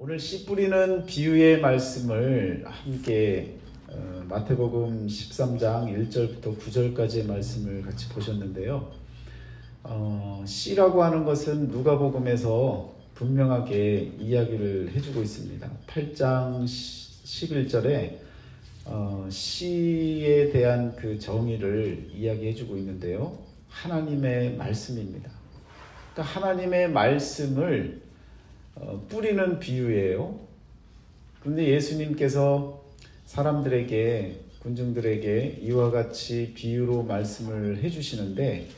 오늘 씨 뿌리는 비유의 말씀을 함께 마태복음 13장 1절부터 9절까지의 말씀을 같이 보셨는데요. 씨라고 하는 것은 누가복음에서 분명하게 이야기를 해주고 있습니다. 8장 11절에 씨에 대한 그 정의를 이야기해주고 있는데요. 하나님의 말씀입니다. 그러니까 하나님의 말씀을 뿌리는 비유예요. 그런데 예수님께서 사람들에게, 군중들에게 이와 같이 비유로 말씀을 해주시는데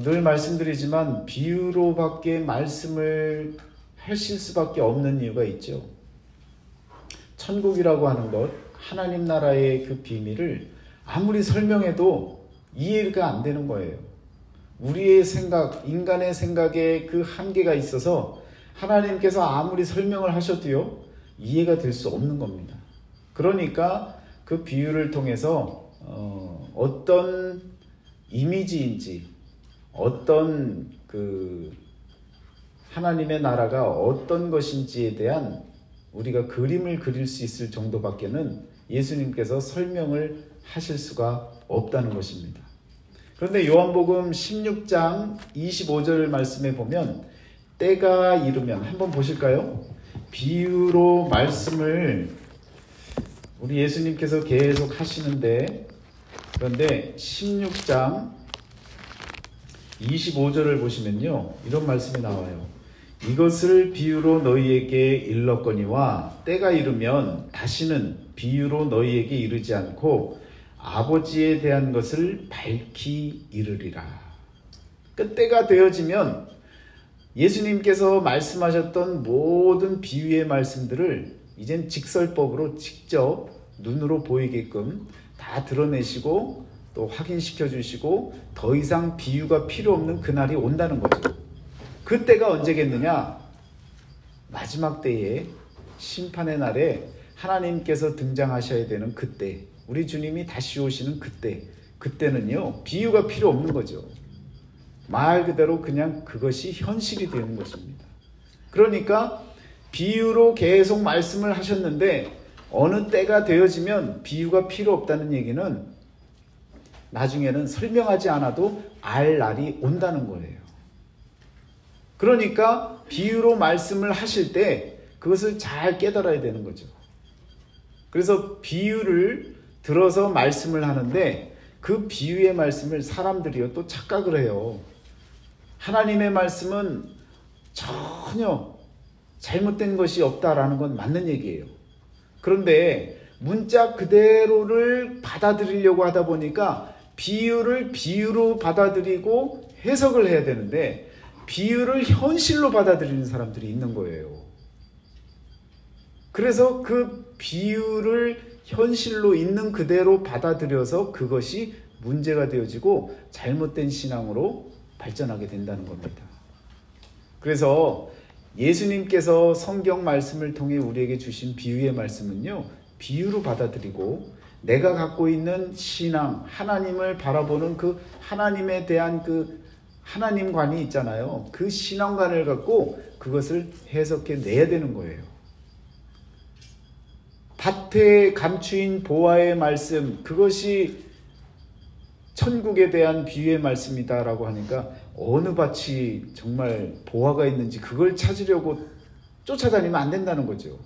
늘 말씀드리지만 비유로밖에 말씀을 하실 수밖에 없는 이유가 있죠. 천국이라고 하는 것, 하나님 나라의 그 비밀을 아무리 설명해도 이해가 안 되는 거예요. 우리의 생각, 인간의 생각에 그 한계가 있어서 하나님께서 아무리 설명을 하셔도요, 이해가 될 수 없는 겁니다. 그러니까 그 비유를 통해서 어떤 이미지인지, 어떤 그 하나님의 나라가 어떤 것인지에 대한 우리가 그림을 그릴 수 있을 정도밖에는 예수님께서 설명을 하실 수가 없다는 것입니다. 그런데 요한복음 16장 25절 말씀에 보면 때가 이르면, 한번 보실까요? 비유로 말씀을 우리 예수님께서 계속 하시는데, 그런데 16장 25절을 보시면요, 이런 말씀이 나와요. 이것을 비유로 너희에게 일렀거니와 때가 이르면 다시는 비유로 너희에게 이르지 않고 아버지에 대한 것을 밝히 이르리라. 그 때가 되어지면 예수님께서 말씀하셨던 모든 비유의 말씀들을 이젠 직설법으로 직접 눈으로 보이게끔 다 드러내시고 또 확인시켜 주시고 더 이상 비유가 필요 없는 그날이 온다는 거죠. 그 때가 언제겠느냐? 마지막 때에, 심판의 날에 하나님께서 등장하셔야 되는 그때, 우리 주님이 다시 오시는 그때, 그때는요 비유가 필요 없는 거죠. 말 그대로 그냥 그것이 현실이 되는 것입니다. 그러니까 비유로 계속 말씀을 하셨는데 어느 때가 되어지면 비유가 필요 없다는 얘기는 나중에는 설명하지 않아도 알 날이 온다는 거예요. 그러니까 비유로 말씀을 하실 때 그것을 잘 깨달아야 되는 거죠. 그래서 비유를 들어서 말씀을 하는데 그 비유의 말씀을 사람들이요 또 착각을 해요. 하나님의 말씀은 전혀 잘못된 것이 없다라는 건 맞는 얘기예요. 그런데 문자 그대로를 받아들이려고 하다 보니까 비유를 비유로 받아들이고 해석을 해야 되는데 비유를 현실로 받아들이는 사람들이 있는 거예요. 그래서 그 비유를 현실로 있는 그대로 받아들여서 그것이 문제가 되어지고 잘못된 신앙으로 발전하게 된다는 겁니다. 그래서 예수님께서 성경 말씀을 통해 우리에게 주신 비유의 말씀은요, 비유로 받아들이고 내가 갖고 있는 신앙, 하나님을 바라보는 그 하나님에 대한 그 하나님관이 있잖아요. 그 신앙관을 갖고 그것을 해석해 내야 되는 거예요. 밭에 감추인 보화의 말씀, 그것이 천국에 대한 비유의 말씀이다라고 하니까 어느 밭이 정말 보화가 있는지 그걸 찾으려고 쫓아다니면 안 된다는 거죠.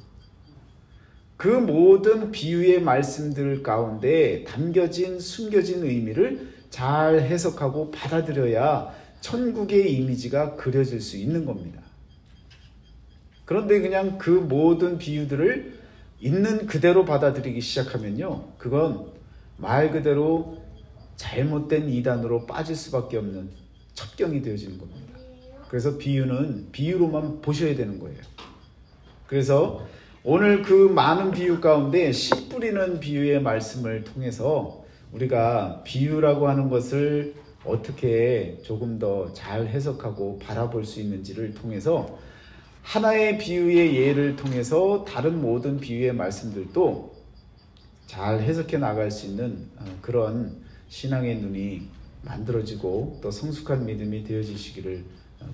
그 모든 비유의 말씀들 가운데 담겨진, 숨겨진 의미를 잘 해석하고 받아들여야 천국의 이미지가 그려질 수 있는 겁니다. 그런데 그냥 그 모든 비유들을 있는 그대로 받아들이기 시작하면요, 그건 말 그대로 잘못된 이단으로 빠질 수밖에 없는 첩경이 되어지는 겁니다. 그래서 비유는 비유로만 보셔야 되는 거예요. 그래서 오늘 그 많은 비유 가운데 씨 뿌리는 비유의 말씀을 통해서 우리가 비유라고 하는 것을 어떻게 조금 더 잘 해석하고 바라볼 수 있는지를 통해서 하나의 비유의 예를 통해서 다른 모든 비유의 말씀들도 잘 해석해 나갈 수 있는 그런 신앙의 눈이 만들어지고 또 성숙한 믿음이 되어지시기를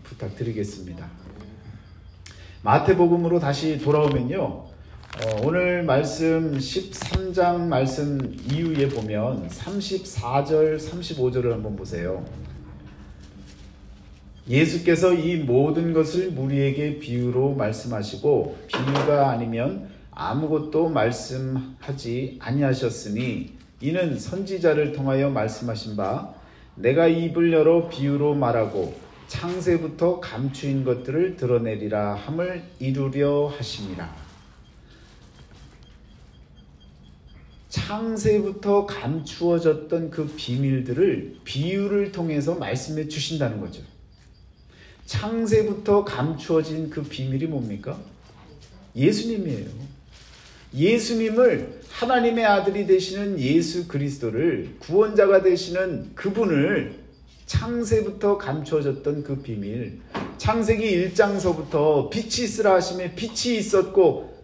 부탁드리겠습니다. 마태복음으로 다시 돌아오면요. 오늘 말씀 13장 말씀 이후에 보면 34절, 35절을 한번 보세요. 예수께서 이 모든 것을 무리에게 비유로 말씀하시고 비유가 아니면 아무것도 말씀하지 아니하셨으니 이는 선지자를 통하여 말씀하신 바 내가 입을 열어 비유로 말하고 창세부터 감추인 것들을 드러내리라 함을 이루려 하심이라. 창세부터 감추어졌던 그 비밀들을 비유를 통해서 말씀해 주신다는 거죠. 창세부터 감추어진 그 비밀이 뭡니까? 예수님이에요. 예수님을, 하나님의 아들이 되시는 예수 그리스도를, 구원자가 되시는 그분을 창세부터 감추어졌던 그 비밀, 창세기 1장서부터 빛이 있으라 하심에 빛이 있었고,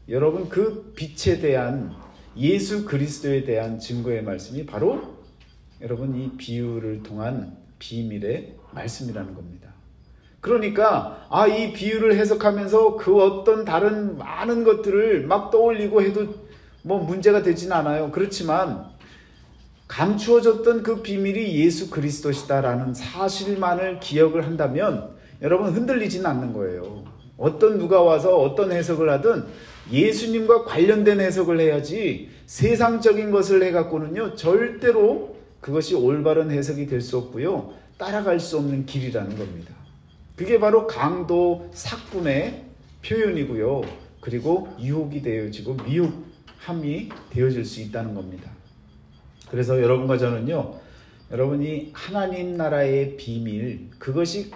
여러분 그 빛에 대한, 예수 그리스도에 대한 증거의 말씀이 바로 여러분 이 비유를 통한 비밀의 말씀이라는 겁니다. 그러니까 이 비유를 해석하면서 그 어떤 다른 많은 것들을 막 떠올리고 해도 뭐 문제가 되지는 않아요. 그렇지만 감추어졌던 그 비밀이 예수 그리스도시다라는 사실만을 기억을 한다면 여러분 흔들리지는 않는 거예요. 어떤 누가 와서 어떤 해석을 하든 예수님과 관련된 해석을 해야지 세상적인 것을 해갖고는요 절대로 그것이 올바른 해석이 될 수 없고요 따라갈 수 없는 길이라는 겁니다. 그게 바로 강도 삭분의 표현이고요. 그리고 유혹이 되어지고 미혹함이 되어질 수 있다는 겁니다. 그래서 여러분과 저는요, 여러분이 하나님 나라의 비밀, 그것이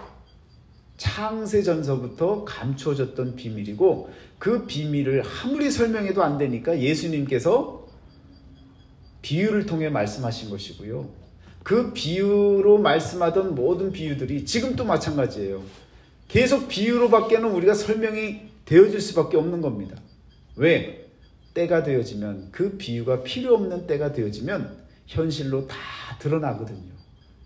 창세전서부터 감추어졌던 비밀이고 그 비밀을 아무리 설명해도 안 되니까 예수님께서 비유를 통해 말씀하신 것이고요. 그 비유로 말씀하던 모든 비유들이 지금도 마찬가지예요. 계속 비유로밖에는 우리가 설명이 되어질 수밖에 없는 겁니다. 왜? 때가 되어지면, 그 비유가 필요 없는 때가 되어지면 현실로 다 드러나거든요.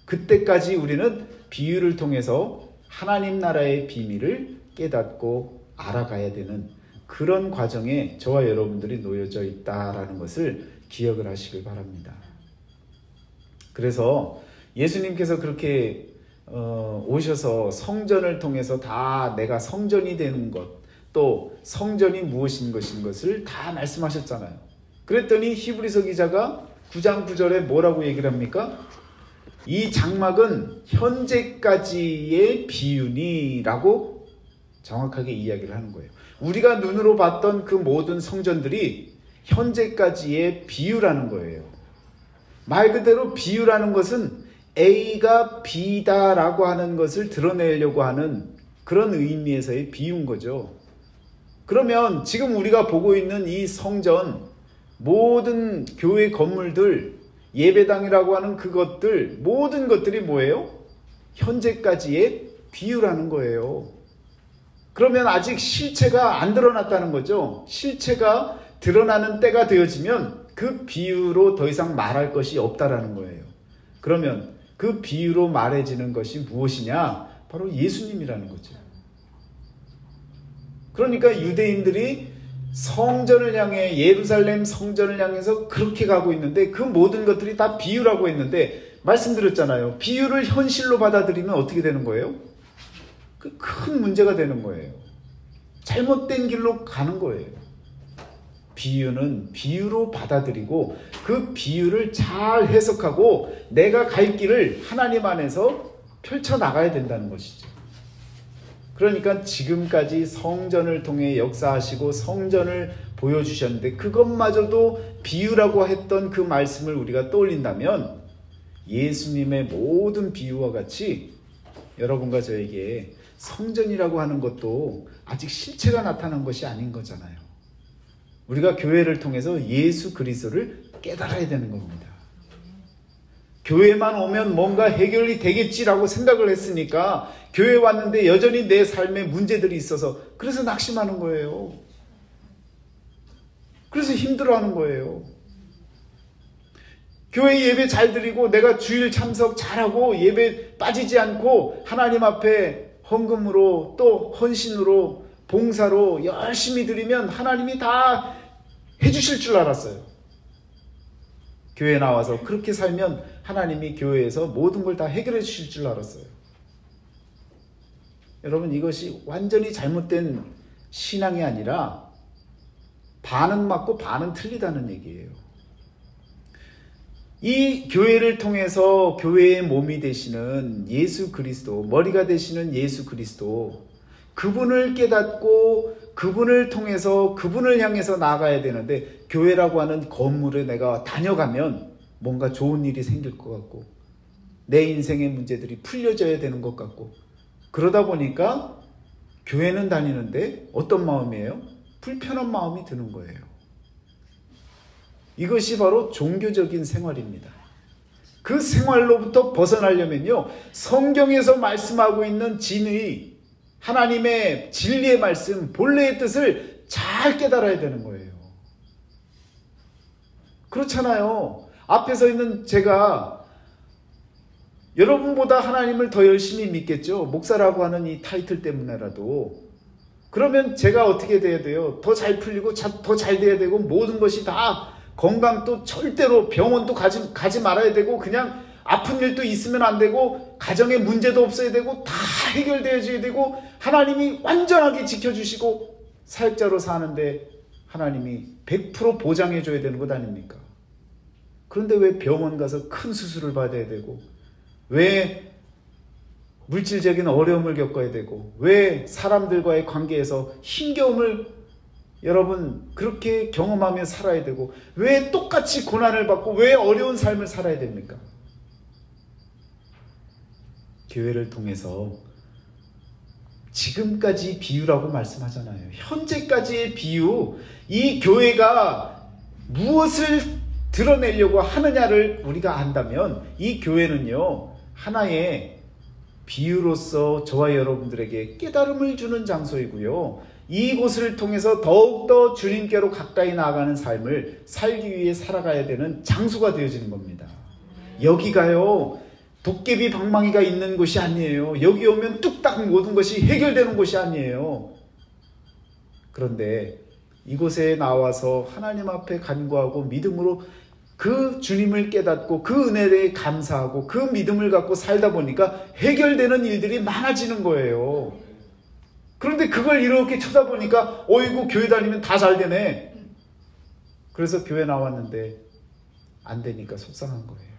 그때까지 우리는 비유를 통해서 하나님 나라의 비밀을 깨닫고 알아가야 되는 그런 과정에 저와 여러분들이 놓여져 있다라는 것을 기억을 하시길 바랍니다. 그래서 예수님께서 그렇게 오셔서 성전을 통해서 다 내가 성전이 되는 것, 또 성전이 무엇인 것을 다 말씀하셨잖아요. 그랬더니 히브리서 기자가 9장 9절에 뭐라고 얘기를 합니까? 이 장막은 현재까지의 비유니라고 정확하게 이야기를 하는 거예요. 우리가 눈으로 봤던 그 모든 성전들이 현재까지의 비유라는 거예요. 말 그대로 비유라는 것은 A가 B다라고 하는 것을 드러내려고 하는 그런 의미에서의 비유인 거죠. 그러면 지금 우리가 보고 있는 이 성전, 모든 교회 건물들, 예배당이라고 하는 그것들, 모든 것들이 뭐예요? 현재까지의 비유라는 거예요. 그러면 아직 실체가 안 드러났다는 거죠. 실체가 드러나는 때가 되어지면 그 비유로 더 이상 말할 것이 없다라는 거예요. 그러면 그 비유로 말해지는 것이 무엇이냐? 바로 예수님이라는 거죠. 그러니까 유대인들이 성전을 향해, 예루살렘 성전을 향해서 그렇게 가고 있는데 그 모든 것들이 다 비유라고 했는데 말씀드렸잖아요. 비유를 현실로 받아들이면 어떻게 되는 거예요? 그 큰 문제가 되는 거예요. 잘못된 길로 가는 거예요. 비유는 비유로 받아들이고 그 비유를 잘 해석하고 내가 갈 길을 하나님 안에서 펼쳐나가야 된다는 것이죠. 그러니까 지금까지 성전을 통해 역사하시고 성전을 보여주셨는데 그것마저도 비유라고 했던 그 말씀을 우리가 떠올린다면 예수님의 모든 비유와 같이 여러분과 저에게 성전이라고 하는 것도 아직 실체가 나타난 것이 아닌 거잖아요. 우리가 교회를 통해서 예수 그리스도를 깨달아야 되는 겁니다. 교회만 오면 뭔가 해결이 되겠지라고 생각을 했으니까 교회 왔는데 여전히 내 삶에 문제들이 있어서 그래서 낙심하는 거예요. 그래서 힘들어하는 거예요. 교회 예배 잘 드리고 내가 주일 참석 잘하고 예배 빠지지 않고 하나님 앞에 헌금으로 또 헌신으로 봉사로 열심히 드리면 하나님이 다 해주실 줄 알았어요. 교회에 나와서 그렇게 살면 하나님이 교회에서 모든 걸 다 해결해 주실 줄 알았어요. 여러분, 이것이 완전히 잘못된 신앙이 아니라 반은 맞고 반은 틀리다는 얘기예요. 이 교회를 통해서 교회의 몸이 되시는 예수 그리스도, 머리가 되시는 예수 그리스도, 그분을 깨닫고 그분을 통해서 그분을 향해서 나아가야 되는데, 교회라고 하는 건물에 내가 다녀가면 뭔가 좋은 일이 생길 것 같고 내 인생의 문제들이 풀려져야 되는 것 같고, 그러다 보니까 교회는 다니는데 어떤 마음이에요? 불편한 마음이 드는 거예요. 이것이 바로 종교적인 생활입니다. 그 생활로부터 벗어나려면요, 성경에서 말씀하고 있는 진의, 하나님의 진리의 말씀, 본래의 뜻을 잘 깨달아야 되는 거예요. 그렇잖아요. 앞에 서 있는 제가 여러분보다 하나님을 더 열심히 믿겠죠. 목사라고 하는 이 타이틀 때문에라도. 그러면 제가 어떻게 돼야 돼요? 더 잘 풀리고 더 잘 돼야 되고, 모든 것이 다, 건강도 절대로 병원도 가지 말아야 되고, 그냥 아픈 일도 있으면 안 되고, 가정에 문제도 없어야 되고, 다 해결되어야 되고, 하나님이 완전하게 지켜주시고, 사역자로 사는데 하나님이 100% 보장해 줘야 되는 것 아닙니까? 그런데 왜 병원 가서 큰 수술을 받아야 되고, 왜 물질적인 어려움을 겪어야 되고, 왜 사람들과의 관계에서 힘겨움을 여러분 그렇게 경험하며 살아야 되고, 왜 똑같이 고난을 받고 왜 어려운 삶을 살아야 됩니까? 교회를 통해서 지금까지 비유라고 말씀하잖아요. 현재까지의 비유, 이 교회가 무엇을 드러내려고 하느냐를 우리가 안다면, 이 교회는요, 하나의 비유로서 저와 여러분들에게 깨달음을 주는 장소이고요, 이곳을 통해서 더욱더 주님께로 가까이 나아가는 삶을 살기 위해 살아가야 되는 장소가 되어지는 겁니다. 여기가요, 도깨비 방망이가 있는 곳이 아니에요. 여기 오면 뚝딱 모든 것이 해결되는 곳이 아니에요. 그런데 이곳에 나와서 하나님 앞에 간구하고 믿음으로 그 주님을 깨닫고 그 은혜에 감사하고 그 믿음을 갖고 살다 보니까 해결되는 일들이 많아지는 거예요. 그런데 그걸 이렇게 쳐다보니까 어이구, 교회 다니면 다 잘 되네. 그래서 교회 나왔는데 안 되니까 속상한 거예요.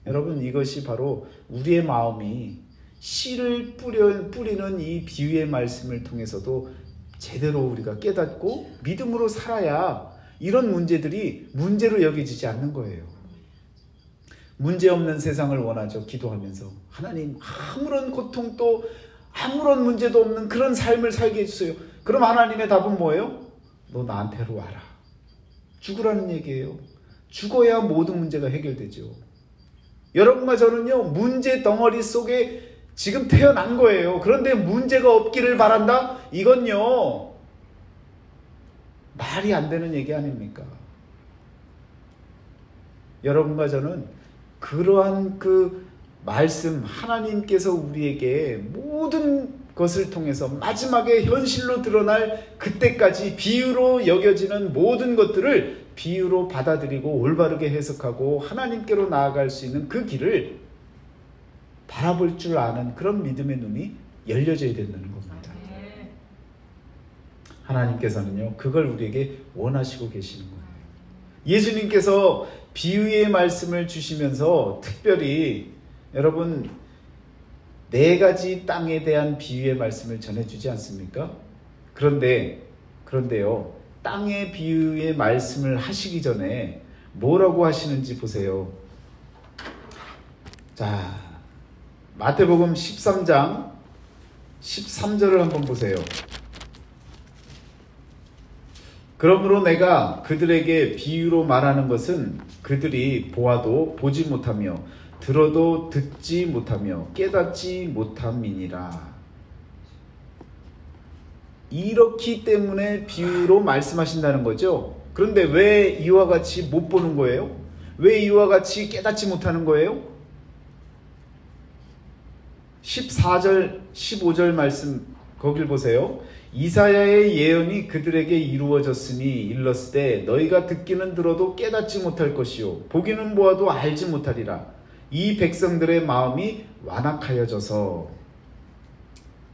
여러분, 이것이 바로 우리의 마음이 씨를 뿌리는 이 비유의 말씀을 통해서도 제대로 우리가 깨닫고 믿음으로 살아야 이런 문제들이 문제로 여겨지지 않는 거예요. 문제 없는 세상을 원하죠. 기도하면서 하나님, 아무런 고통도 아무런 문제도 없는 그런 삶을 살게 해주세요. 그럼 하나님의 답은 뭐예요? 너 나한테로 와라. 죽으라는 얘기예요. 죽어야 모든 문제가 해결되죠. 여러분과 저는요, 문제 덩어리 속에 지금 태어난 거예요. 그런데 문제가 없기를 바란다? 이건요, 말이 안 되는 얘기 아닙니까? 여러분과 저는 그러한 그 말씀, 하나님께서 우리에게 모든 것을 통해서 마지막에 현실로 드러날 그때까지 비유로 여겨지는 모든 것들을 비유로 받아들이고 올바르게 해석하고 하나님께로 나아갈 수 있는 그 길을 바라볼 줄 아는 그런 믿음의 눈이 열려져야 된다는 겁니다. 하나님께서는요, 그걸 우리에게 원하시고 계시는 거예요. 예수님께서 비유의 말씀을 주시면서 특별히 여러분 4가지 땅에 대한 비유의 말씀을 전해주지 않습니까? 그런데요, 땅의 비유의 말씀을 하시기 전에 뭐라고 하시는지 보세요. 자, 마태복음 13장 13절을 한번 보세요. 그러므로 내가 그들에게 비유로 말하는 것은 그들이 보아도 보지 못하며 들어도 듣지 못하며 깨닫지 못함이니라. 이렇기 때문에 비유로 말씀하신다는 거죠. 그런데 왜 이와 같이 못 보는 거예요? 왜 이와 같이 깨닫지 못하는 거예요? 14절, 15절 말씀 거길 보세요. 이사야의 예언이 그들에게 이루어졌으니 일렀으되 너희가 듣기는 들어도 깨닫지 못할 것이요 보기는 보아도 알지 못하리라. 이 백성들의 마음이 완악하여져서.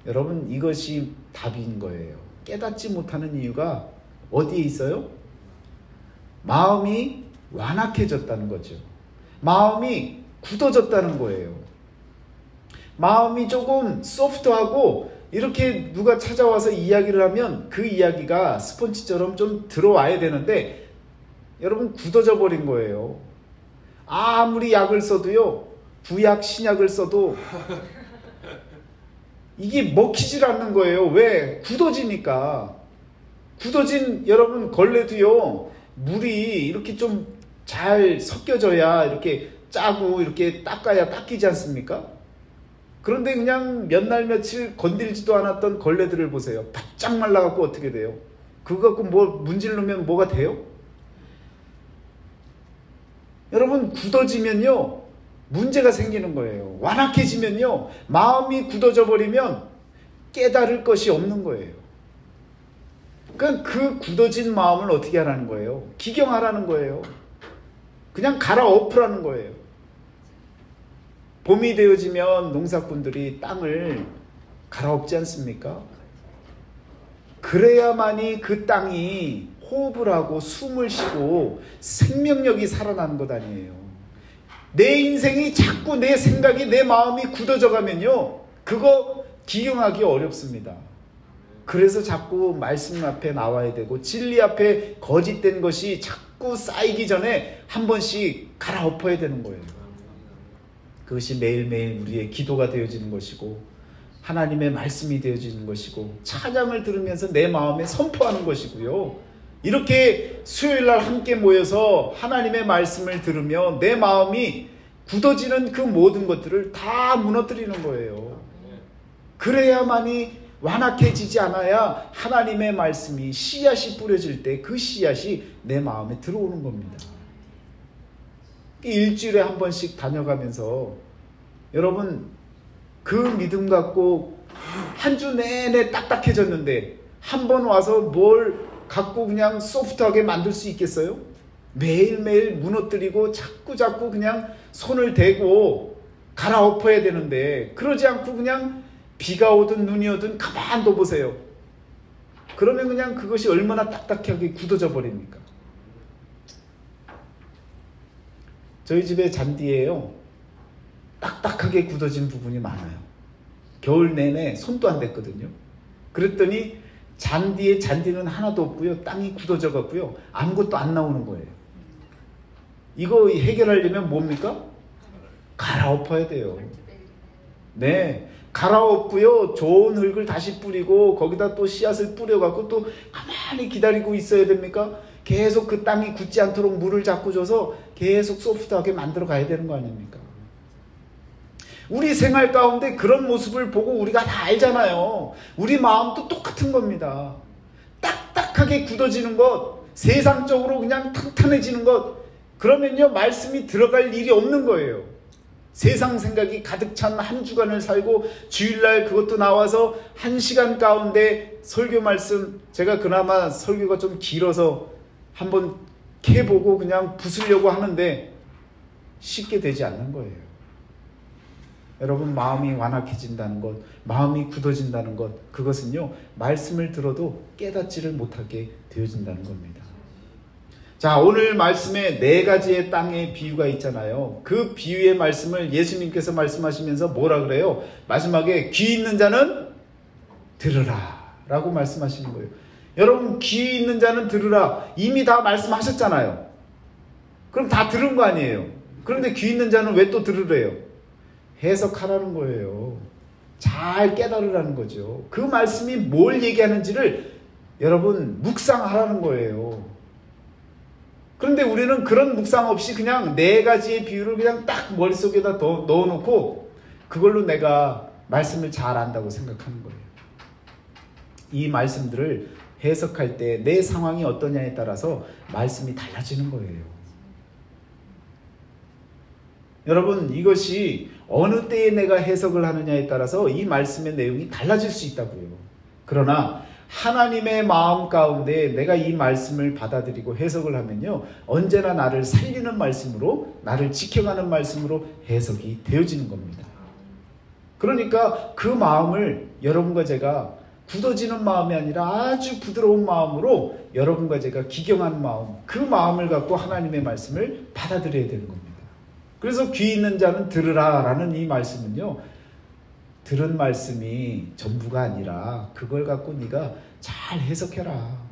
여러분, 이것이 답인 거예요. 깨닫지 못하는 이유가 어디에 있어요? 마음이 완악해졌다는 거죠. 마음이 굳어졌다는 거예요. 마음이 조금 소프트하고 이렇게 누가 찾아와서 이야기를 하면 그 이야기가 스펀지처럼 좀 들어와야 되는데 여러분, 굳어져 버린 거예요. 아무리 약을 써도요, 구약 신약을 써도 이게 먹히질 않는 거예요. 왜? 굳어지니까. 굳어진 여러분 걸레도요, 물이 이렇게 좀 잘 섞여져야 이렇게 짜고 이렇게 닦아야 닦이지 않습니까? 그런데 그냥 몇 날 며칠 건들지도 않았던 걸레들을 보세요. 바짝 말라갖고 어떻게 돼요? 그거 갖고 뭐 문지르면 뭐가 돼요? 여러분, 굳어지면요 문제가 생기는 거예요. 완악해지면요, 마음이 굳어져 버리면 깨달을 것이 없는 거예요. 그러니까 그 굳어진 마음을 어떻게 하라는 거예요? 기경하라는 거예요. 그냥 갈아엎으라는 거예요. 봄이 되어지면 농사꾼들이 땅을 갈아엎지 않습니까? 그래야만이 그 땅이 호흡을 하고 숨을 쉬고 생명력이 살아나는 것 아니에요. 내 인생이 자꾸 내 생각이, 내 마음이 굳어져 가면요, 그거 기경하기 어렵습니다. 그래서 자꾸 말씀 앞에 나와야 되고 진리 앞에 거짓된 것이 자꾸 쌓이기 전에 한 번씩 갈아엎어야 되는 거예요. 그것이 매일매일 우리의 기도가 되어지는 것이고 하나님의 말씀이 되어지는 것이고 찬양을 들으면서 내 마음에 선포하는 것이고요. 이렇게 수요일날 함께 모여서 하나님의 말씀을 들으며 내 마음이 굳어지는 그 모든 것들을 다 무너뜨리는 거예요. 그래야만이 완악해지지 않아야 하나님의 말씀이 씨앗이 뿌려질 때 그 씨앗이 내 마음에 들어오는 겁니다. 일주일에 한 번씩 다녀가면서 여러분, 그 믿음 갖고 한 주 내내 딱딱해졌는데 한 번 와서 뭘 갖고 그냥 소프트하게 만들 수 있겠어요? 매일매일 무너뜨리고 자꾸 그냥 손을 대고 갈아엎어야 되는데, 그러지 않고 그냥 비가 오든 눈이 오든 가만 둬보세요. 그러면 그냥 그것이 얼마나 딱딱하게 굳어져 버립니까? 저희 집에 잔디에요, 딱딱하게 굳어진 부분이 많아요. 겨울 내내 손도 안 댔거든요. 그랬더니 잔디는 하나도 없고요, 땅이 굳어져 갖고요, 아무것도 안 나오는 거예요. 이거 해결하려면 뭡니까? 갈아엎어야 돼요. 네, 갈아엎고요, 좋은 흙을 다시 뿌리고 거기다 또 씨앗을 뿌려갖고 또 가만히 기다리고 있어야 됩니까? 계속 그 땅이 굳지 않도록 물을 자꾸 줘서 계속 소프트하게 만들어 가야 되는 거 아닙니까? 우리 생활 가운데 그런 모습을 보고 우리가 다 알잖아요. 우리 마음도 똑같은 겁니다. 딱딱하게 굳어지는 것, 세상적으로 그냥 탄탄해지는 것, 그러면요 말씀이 들어갈 일이 없는 거예요. 세상 생각이 가득 찬 한 주간을 살고 주일날 그것도 나와서 1시간 가운데 설교 말씀, 제가 그나마 설교가 좀 길어서 한번 캐보고 그냥 부수려고 하는데 쉽게 되지 않는 거예요. 여러분, 마음이 완악해진다는 것, 마음이 굳어진다는 것, 그것은요 말씀을 들어도 깨닫지를 못하게 되어진다는 겁니다. 자, 오늘 말씀에 4가지의 땅의 비유가 있잖아요. 그 비유의 말씀을 예수님께서 말씀하시면서 뭐라 그래요? 마지막에 귀 있는 자는 들으라 라고 말씀하시는 거예요. 여러분, 귀 있는 자는 들으라 이미 다 말씀하셨잖아요. 그럼 다 들은 거 아니에요? 그런데 귀 있는 자는 왜 또 들으래요? 해석하라는 거예요. 잘 깨달으라는 거죠. 그 말씀이 뭘 얘기하는지를 여러분 묵상하라는 거예요. 그런데 우리는 그런 묵상 없이 그냥 4가지의 비유를 그냥 딱 머릿속에다 넣어놓고 그걸로 내가 말씀을 잘 안다고 생각하는 거예요. 이 말씀들을 해석할 때 내 상황이 어떠냐에 따라서 말씀이 달라지는 거예요. 여러분, 이것이 어느 때에 내가 해석을 하느냐에 따라서 이 말씀의 내용이 달라질 수 있다고요. 그러나 하나님의 마음 가운데 내가 이 말씀을 받아들이고 해석을 하면요, 언제나 나를 살리는 말씀으로, 나를 지켜가는 말씀으로 해석이 되어지는 겁니다. 그러니까 그 마음을 여러분과 제가 굳어지는 마음이 아니라 아주 부드러운 마음으로 여러분과 제가 기경한 마음, 그 마음을 갖고 하나님의 말씀을 받아들여야 되는 겁니다. 그래서 귀 있는 자는 들으라 라는 이 말씀은요, 들은 말씀이 전부가 아니라 그걸 갖고 네가 잘 해석해라.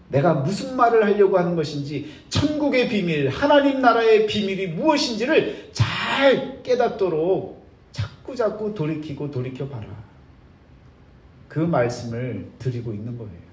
내가 무슨 말을 하려고 하는 것인지, 천국의 비밀, 하나님 나라의 비밀이 무엇인지를 잘 깨닫도록 자꾸 돌이키고 돌이켜봐라. 그 말씀을 드리고 있는 거예요.